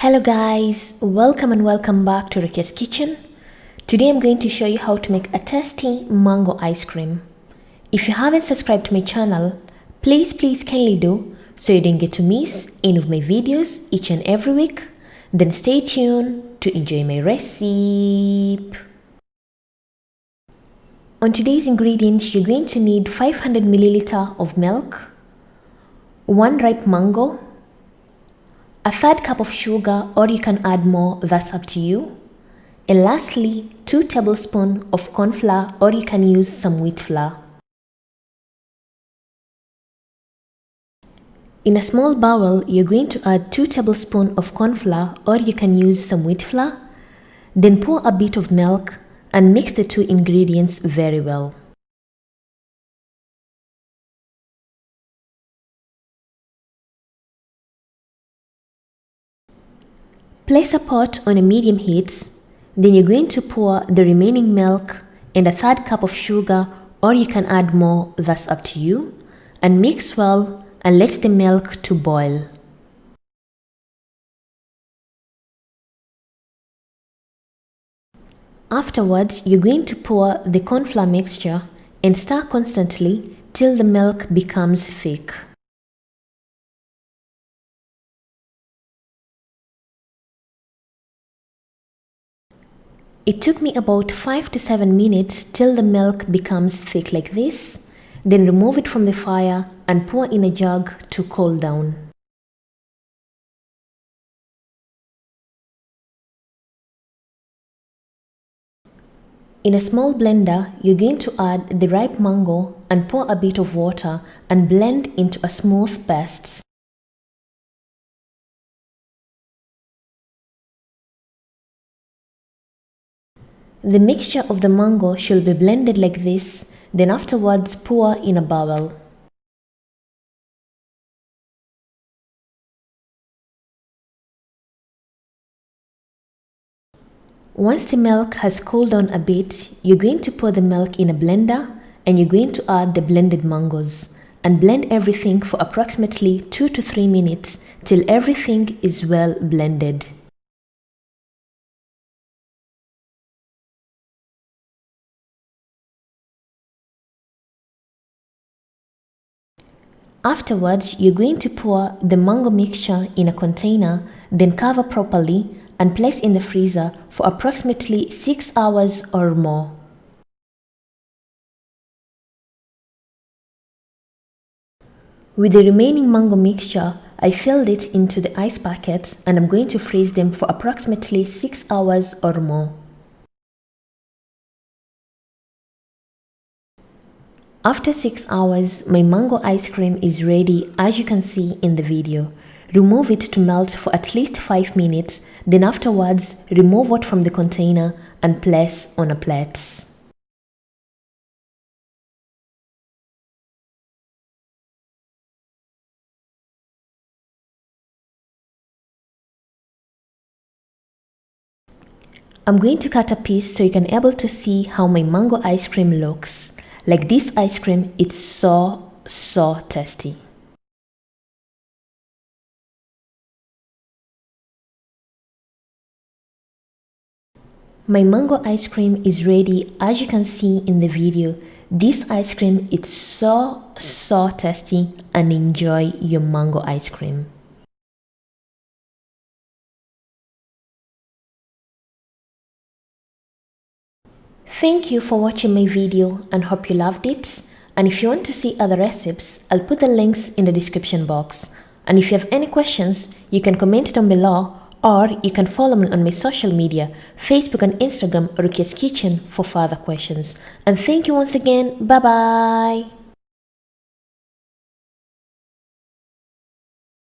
Hello guys, welcome and welcome back to Rukias kitchen. Today I'm going to show you how to make a tasty mango ice cream. If you haven't subscribed to my channel, please kindly do so you don't get to miss any of my videos each and every week. Then stay tuned to enjoy my recipe. On today's ingredients, you're going to need 500 ml of milk, 1 ripe mango, a third cup of sugar, or you can add more, that's up to you. And lastly, 2 tablespoons of corn flour, or you can use some wheat flour. In a small bowl, you're going to add 2 tablespoons of corn flour, or you can use some wheat flour. Then pour a bit of milk and mix the 2 ingredients very well. Place a pot on a medium heat, then you're going to pour the remaining milk and a third cup of sugar, or you can add more, that's up to you, and mix well and let the milk to boil. Afterwards, you're going to pour the corn flour mixture and stir constantly till the milk becomes thick. It took me about 5 to 7 minutes till the milk becomes thick like this. Then remove it from the fire and pour in a jug to cool down. In a small blender, you're going to add the ripe mango and pour a bit of water and blend into a smooth paste. The mixture of the mango should be blended like this, then afterwards pour in a bowl. Once the milk has cooled down a bit, you're going to pour the milk in a blender and you're going to add the blended mangoes and blend everything for approximately 2 to 3 minutes till everything is well blended. Afterwards, you're going to pour the mango mixture in a container, then cover properly and place in the freezer for approximately 6 hours or more. With the remaining mango mixture, I filled it into the ice packets and I'm going to freeze them for approximately 6 hours or more. After 6 hours, my mango ice cream is ready, as you can see in the video. Remove it to melt for at least 5 minutes, then afterwards remove it from the container and place on a plate. I'm going to cut a piece so you can able to see how my mango ice cream looks. Like this ice cream, it's so tasty. My mango ice cream is ready, as you can see in the video. This ice cream is so tasty, and enjoy your mango ice cream. Thank you for watching my video and hope you loved it. And if you want to see other recipes, I'll put the links in the description box. And if you have any questions, you can comment down below, or you can follow me on my social media, Facebook and Instagram, Rukias Kitchen, for further questions. And thank you once again. Bye bye.